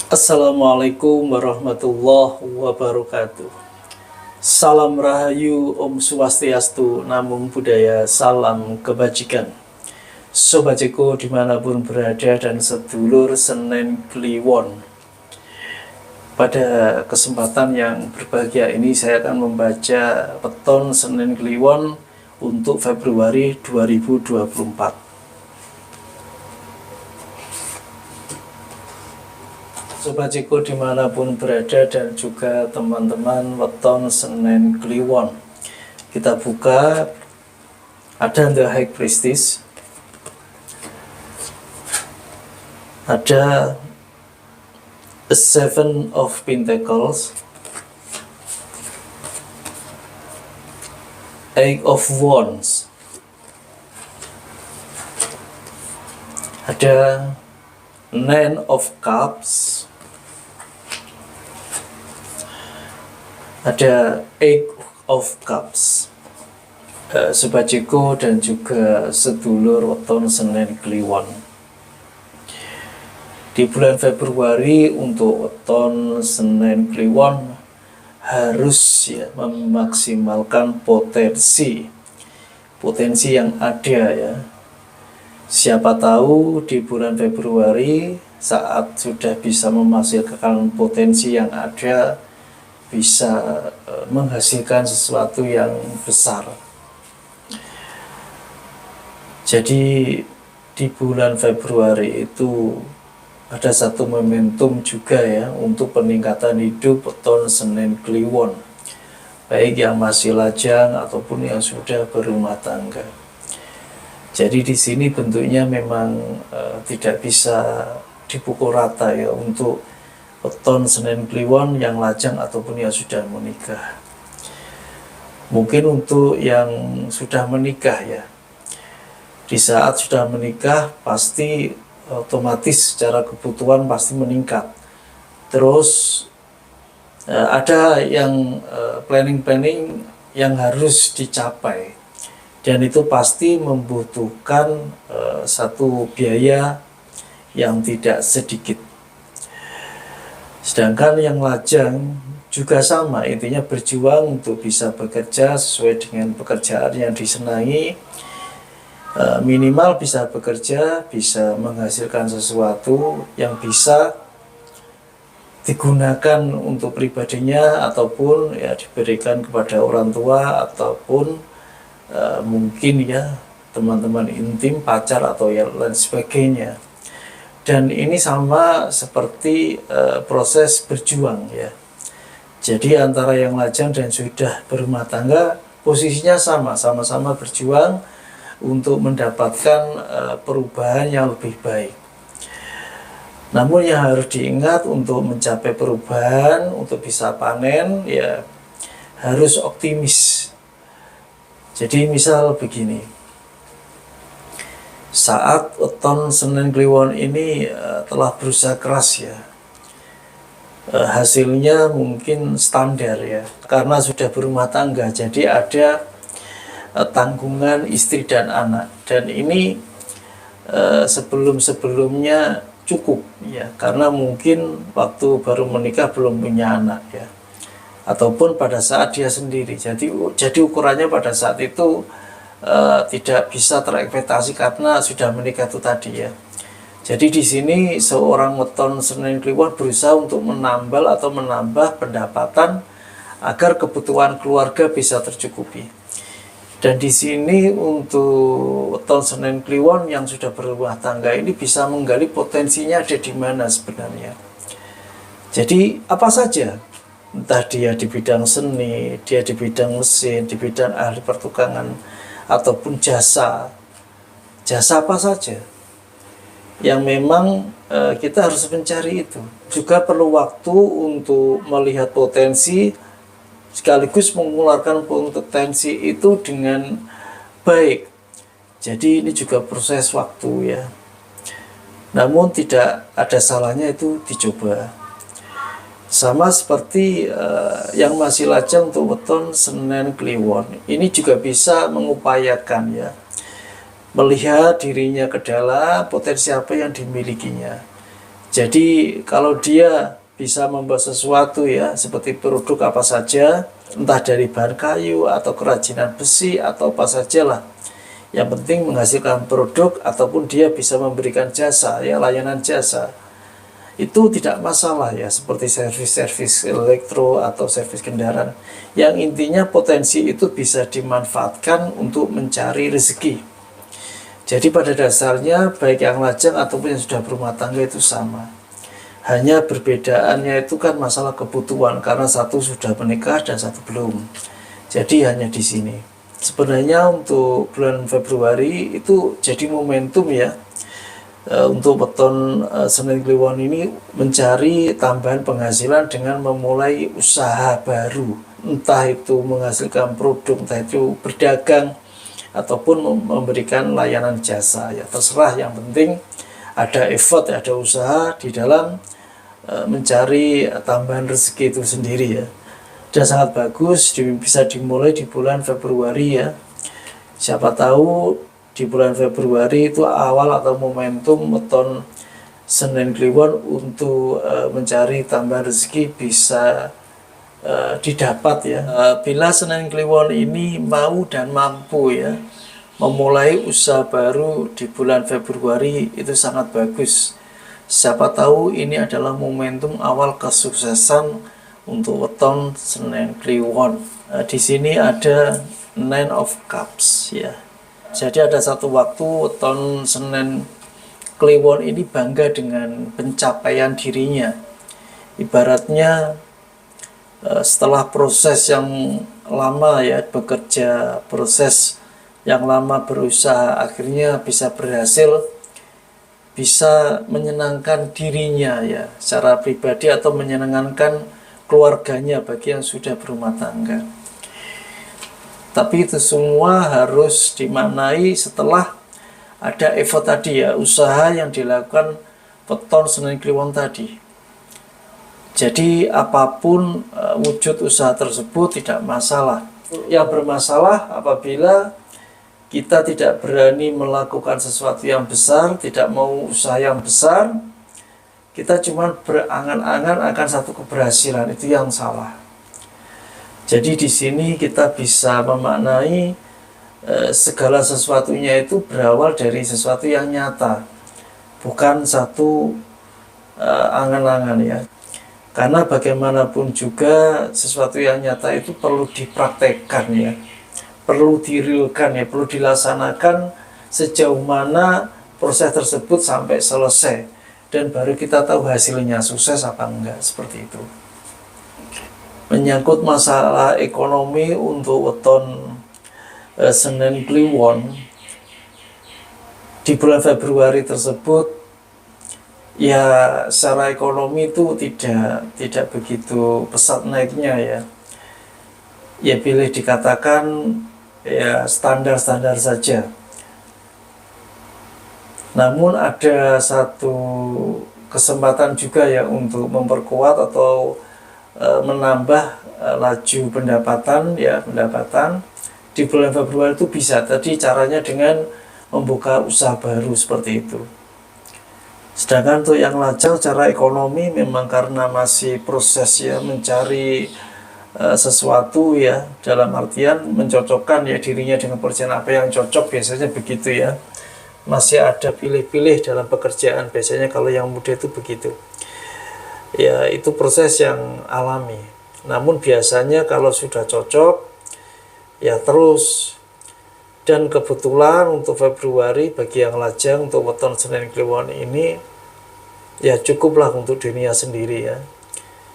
Assalamualaikum warahmatullahi wabarakatuh. Salam Rahayu, Om Swastiastu, Namo Buddhaya, salam kebajikan. Sobat Ceko dimanapun berada dan sedulur Senen Kliwon. Pada kesempatan yang berbahagia ini saya akan membaca peton Senen Kliwon untuk Februari 2024. Sobat Ceko dimanapun berada dan juga teman-teman weton Senen Kliwon, kita buka. Ada The High Priestess, ada The Seven of Pentacles, Eight of Wands, ada Nine of Cups, ada Eight of Cups. Sobat Ceko dan juga sedulur weton Senen Kliwon, di bulan Februari untuk weton Senen Kliwon harus memaksimalkan potensi yang ada ya. Siapa tahu di bulan Februari saat sudah bisa menghasilkan potensi yang ada, bisa menghasilkan sesuatu yang besar. Jadi di bulan Februari itu ada satu momentum juga ya untuk peningkatan hidup weton Senen Kliwon, baik yang masih lajang ataupun yang sudah berumah tangga. Jadi di sini bentuknya memang tidak bisa dipukul rata ya untuk weton Senen Kliwon yang lajang ataupun yang sudah menikah. Mungkin untuk yang sudah menikah ya, di saat sudah menikah pasti otomatis secara kebutuhan pasti meningkat. Terus ada yang planning yang harus dicapai, dan itu pasti membutuhkan satu biaya yang tidak sedikit. Sedangkan yang lajang juga sama, intinya berjuang untuk bisa bekerja sesuai dengan pekerjaan yang disenangi, minimal bisa bekerja, bisa menghasilkan sesuatu yang bisa digunakan untuk pribadinya ataupun ya diberikan kepada orang tua ataupun mungkin ya teman-teman intim, pacar atau yang lain sebagainya. Dan ini sama seperti proses berjuang ya. Jadi antara yang lajang dan sudah berumah tangga posisinya sama-sama berjuang untuk mendapatkan perubahan yang lebih baik. Namun yang harus diingat, untuk mencapai perubahan, untuk bisa panen ya harus optimis. Jadi misal begini, saat weton Senen Kliwon ini telah berusaha keras ya, hasilnya mungkin standar ya, karena sudah berumah tangga, jadi ada tanggungan istri dan anak, dan ini sebelum-sebelumnya cukup ya, karena mungkin waktu baru menikah belum punya anak ya, ataupun pada saat dia sendiri, jadi ukurannya pada saat itu tidak bisa terekspektasi karena sudah menikah itu tadi ya. Jadi di sini seorang weton Senen Kliwon berusaha untuk menambah pendapatan agar kebutuhan keluarga bisa tercukupi. Dan di sini untuk weton Senen Kliwon yang sudah berumah tangga ini bisa menggali potensinya ada di mana sebenarnya. Jadi apa saja, entah dia di bidang seni, dia di bidang mesin, di bidang ahli pertukangan, ataupun jasa apa saja yang memang kita harus mencari itu. Juga perlu waktu untuk melihat potensi sekaligus mengeluarkan potensi itu dengan baik. Jadi ini juga proses waktu ya, namun tidak ada salahnya itu dicoba. Sama seperti yang masih lajang untuk weton Senen Kliwon, ini juga bisa mengupayakan ya, melihat dirinya ke dalam potensi apa yang dimilikinya. Jadi kalau dia bisa membuat sesuatu ya, seperti produk apa saja, entah dari bahan kayu atau kerajinan besi atau apa sajalah, yang penting menghasilkan produk ataupun dia bisa memberikan jasa ya, layanan jasa, itu tidak masalah ya, seperti servis-servis elektro atau servis kendaraan, yang intinya potensi itu bisa dimanfaatkan untuk mencari rezeki. Jadi pada dasarnya baik yang lajang ataupun yang sudah berumah tangga itu sama. Hanya perbedaannya itu kan masalah kebutuhan, karena satu sudah menikah dan satu belum. Jadi hanya di sini. Sebenarnya untuk bulan Februari itu jadi momentum ya, untuk weton Senin Kliwon ini mencari tambahan penghasilan dengan memulai usaha baru. Entah itu menghasilkan produk, entah itu berdagang, ataupun memberikan layanan jasa ya, terserah, yang penting ada effort, ada usaha di dalam mencari tambahan rezeki itu sendiri ya. Dan sangat bagus bisa dimulai di bulan Februari ya. Siapa tahu di bulan Februari itu awal atau momentum weton Senin Kliwon untuk mencari tambahan rezeki bisa didapat ya. Bila Senin Kliwon ini mau dan mampu ya memulai usaha baru di bulan Februari, itu sangat bagus. Siapa tahu ini adalah momentum awal kesuksesan untuk weton Senin Kliwon. Di sini ada Nine of Cups ya. Jadi ada satu waktu weton Senin Kliwon ini bangga dengan pencapaian dirinya. Ibaratnya setelah proses yang lama ya, bekerja, proses yang lama berusaha, akhirnya bisa berhasil, bisa menyenangkan dirinya ya secara pribadi atau menyenangkan keluarganya bagi yang sudah berumah tangga. Tapi itu semua harus dimaknai setelah ada effort tadi ya, usaha yang dilakukan weton Senin Kliwon tadi. Jadi apapun wujud usaha tersebut tidak masalah. Yang bermasalah apabila kita tidak berani melakukan sesuatu yang besar, tidak mau usaha yang besar, kita cuma berangan-angan akan satu keberhasilan, itu yang salah. Jadi di sini kita bisa memaknai segala sesuatunya itu berawal dari sesuatu yang nyata, bukan satu angan-angan ya. Karena bagaimanapun juga sesuatu yang nyata itu perlu dipraktekkan ya, perlu direalkan ya, perlu dilaksanakan sejauh mana proses tersebut sampai selesai, dan baru kita tahu hasilnya sukses apa enggak, seperti itu. Menyangkut masalah ekonomi untuk weton Senin Kliwon di bulan Februari tersebut ya, secara ekonomi itu tidak begitu pesat naiknya ya. Ya pilih dikatakan ya standar-standar saja. Namun ada satu kesempatan juga ya untuk memperkuat atau menambah laju pendapatan ya, pendapatan di bulan Februari itu bisa. Tadi caranya dengan membuka usaha baru seperti itu. Sedangkan untuk yang lajang secara ekonomi memang karena masih proses ya, mencari sesuatu ya, dalam artian mencocokkan ya dirinya dengan pekerjaan apa yang cocok, biasanya begitu ya. Masih ada pilih-pilih dalam pekerjaan, biasanya kalau yang muda itu begitu ya, itu proses yang alami. Namun biasanya kalau sudah cocok ya terus. Dan kebetulan untuk Februari bagi yang lajang untuk weton Senin Kliwon ini ya cukuplah untuk dirinya sendiri ya.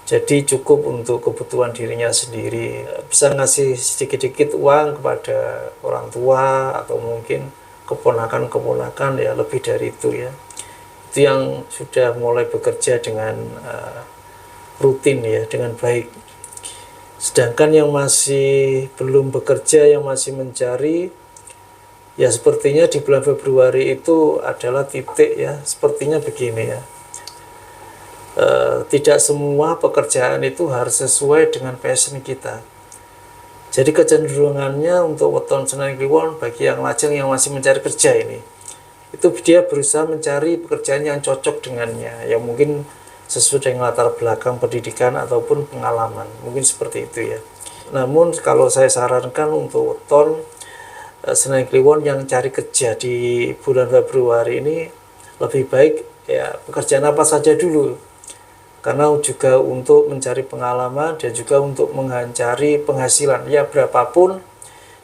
Jadi cukup untuk kebutuhan dirinya sendiri, bisa ngasih sedikit-sedikit uang kepada orang tua atau mungkin keponakan-keponakan ya, lebih dari itu ya. Itu yang sudah mulai bekerja dengan rutin ya, dengan baik. Sedangkan yang masih belum bekerja, yang masih mencari, ya sepertinya di bulan Februari itu adalah titik ya, sepertinya begini ya. Tidak semua pekerjaan itu harus sesuai dengan passion kita. Jadi kecenderungannya untuk weton Senin Kliwon bagi yang lajang yang masih mencari kerja ini, itu dia berusaha mencari pekerjaan yang cocok dengannya, yang mungkin sesuai dengan latar belakang pendidikan ataupun pengalaman, mungkin seperti itu ya. Namun kalau saya sarankan untuk weton Senen Kliwon yang cari kerja di bulan Februari ini, lebih baik ya pekerjaan apa saja dulu, karena juga untuk mencari pengalaman dan juga untuk mencari penghasilan ya berapapun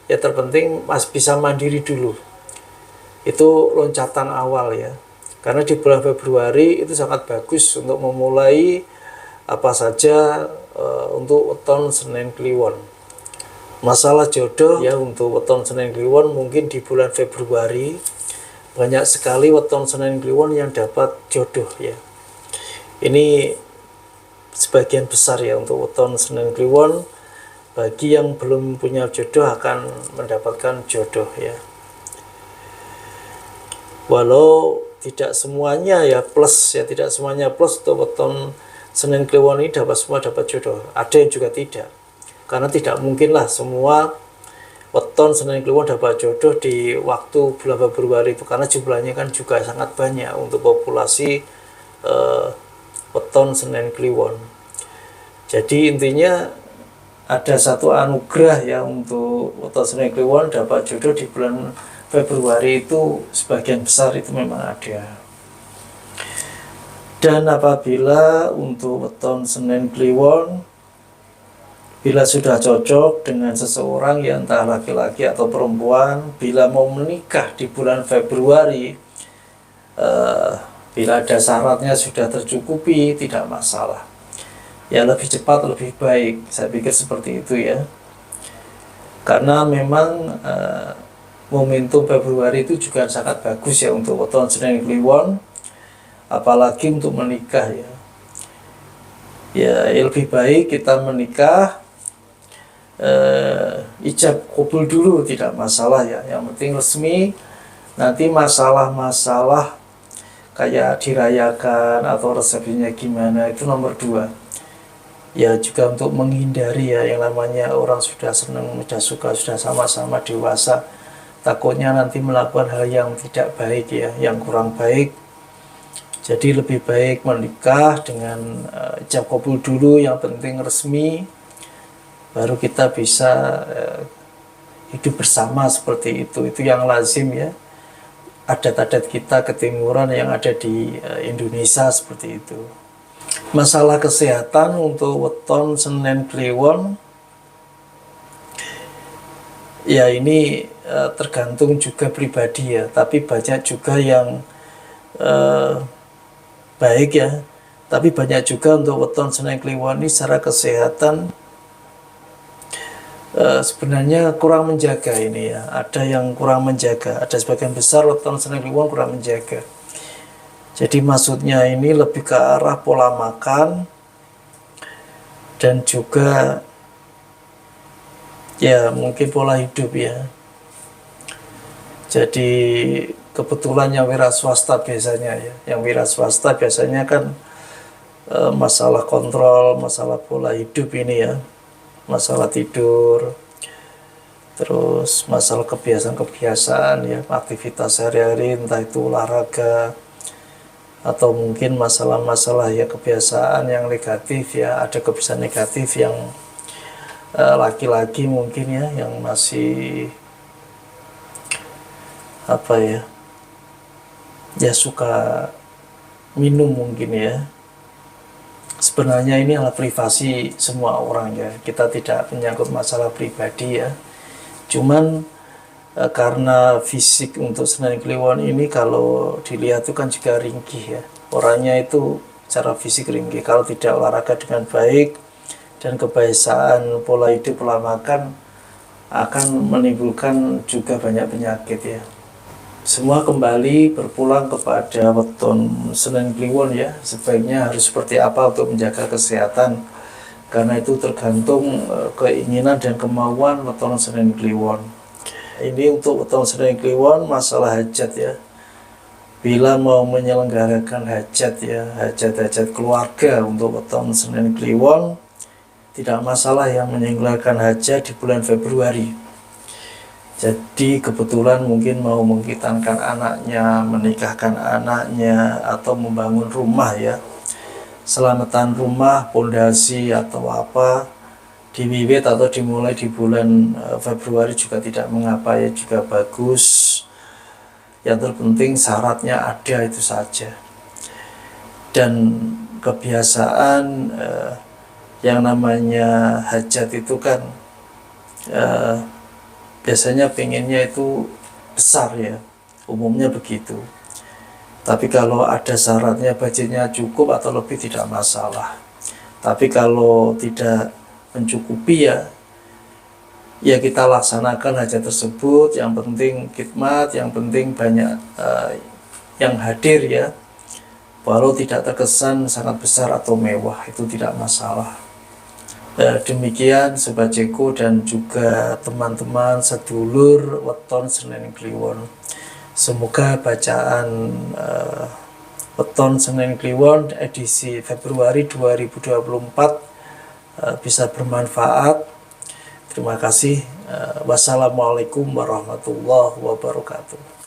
ya, terpenting Mas bisa mandiri dulu. Itu loncatan awal ya, karena di bulan Februari itu sangat bagus untuk memulai apa saja untuk weton Senen Kliwon. Masalah jodoh ya, untuk weton Senen Kliwon mungkin di bulan Februari banyak sekali weton Senen Kliwon yang dapat jodoh ya. Ini sebagian besar ya untuk weton Senen Kliwon. Bagi yang belum punya jodoh akan mendapatkan jodoh ya. Walau tidak semuanya ya plus ya, tidak semuanya plus untuk weton Senen Kliwon ini semua dapat jodoh. Ada yang juga tidak, karena tidak mungkinlah semua weton Senen Kliwon dapat jodoh di waktu bulan Februari itu, karena jumlahnya kan juga sangat banyak untuk populasi weton Senen Kliwon. Jadi intinya ada satu anugerah ya untuk weton Senen Kliwon dapat jodoh di bulan Februari itu, sebagian besar itu memang ada. Dan apabila untuk weton Senen Kliwon, bila sudah cocok dengan seseorang yang entah laki-laki atau perempuan, bila mau menikah di bulan Februari, bila ada syaratnya sudah tercukupi, tidak masalah. Ya lebih cepat lebih baik, saya pikir seperti itu ya. Karena memang momentum Februari itu juga sangat bagus ya untuk weton Senen Kliwon, apalagi untuk menikah ya. Ya lebih baik kita menikah, ijab kabul dulu tidak masalah ya, yang penting resmi. Nanti masalah-masalah kayak dirayakan atau resepsinya gimana itu nomor 2 ya, juga untuk menghindari ya yang namanya orang sudah senang, sudah suka, sudah sama-sama dewasa, takutnya nanti melakukan hal yang tidak baik ya, yang kurang baik. Jadi lebih baik menikah dengan ijab kabul dulu, yang penting resmi, baru kita bisa hidup bersama seperti itu. Itu yang lazim ya, adat-adat kita ketimuran yang ada di Indonesia seperti itu. Masalah kesehatan untuk weton Senen Kliwon ya, ini tergantung juga pribadi ya, tapi banyak juga yang baik ya, tapi banyak juga untuk weton Senen Kliwon ini secara kesehatan sebenarnya kurang menjaga ini ya. Ada yang kurang menjaga, ada sebagian besar weton Senen Kliwon kurang menjaga. Jadi maksudnya ini lebih ke arah pola makan dan juga ya mungkin pola hidup ya. Jadi kebetulan yang wira swasta biasanya ya, yang wira swasta biasanya kan masalah kontrol, masalah pola hidup ini ya, masalah tidur, terus masalah kebiasaan-kebiasaan ya, aktivitas sehari-hari, entah itu olahraga, atau mungkin masalah-masalah ya kebiasaan yang negatif ya. Ada kebiasaan negatif yang laki-laki mungkin ya, yang masih apa ya suka minum mungkin ya. Sebenarnya ini adalah privasi semua orang ya, kita tidak menyangkut masalah pribadi ya. Cuman karena fisik untuk Senen Kliwon ini kalau dilihat itu kan juga ringkih ya, orangnya itu secara fisik ringkih. Kalau tidak olahraga dengan baik dan kebiasaan pola hidup, pola makan, akan menimbulkan juga banyak penyakit ya. Semua kembali berpulang kepada weton Senen Kliwon ya, sebaiknya harus seperti apa untuk menjaga kesehatan, karena itu tergantung keinginan dan kemauan weton Senen Kliwon. Ini untuk weton Senen Kliwon masalah hajat ya. Bila mau menyelenggarakan hajat ya, hajat-hajat keluarga untuk weton Senen Kliwon, tidak masalah yang menyelenggarakan hajat di bulan Februari. Jadi kebetulan mungkin mau menghitankan anaknya, menikahkan anaknya, atau membangun rumah ya. Selamatan rumah, pondasi atau apa, diwiwit atau dimulai di bulan Februari juga tidak mengapa ya, juga bagus. Yang terpenting syaratnya ada, itu saja. Dan kebiasaan yang namanya hajat itu kan biasanya pengennya itu besar ya, umumnya begitu. Tapi kalau ada syaratnya, budgetnya cukup atau lebih, tidak masalah. Tapi kalau tidak mencukupi ya kita laksanakan hajat tersebut. Yang penting khidmat, yang penting banyak yang hadir ya. Walau tidak terkesan sangat besar atau mewah, itu tidak masalah. Demikian Sobat Ceko dan juga teman-teman sedulur Weton Senen Kliwon. Semoga bacaan Weton Senen Kliwon edisi Februari 2024 bisa bermanfaat. Terima kasih. Wassalamualaikum warahmatullahi wabarakatuh.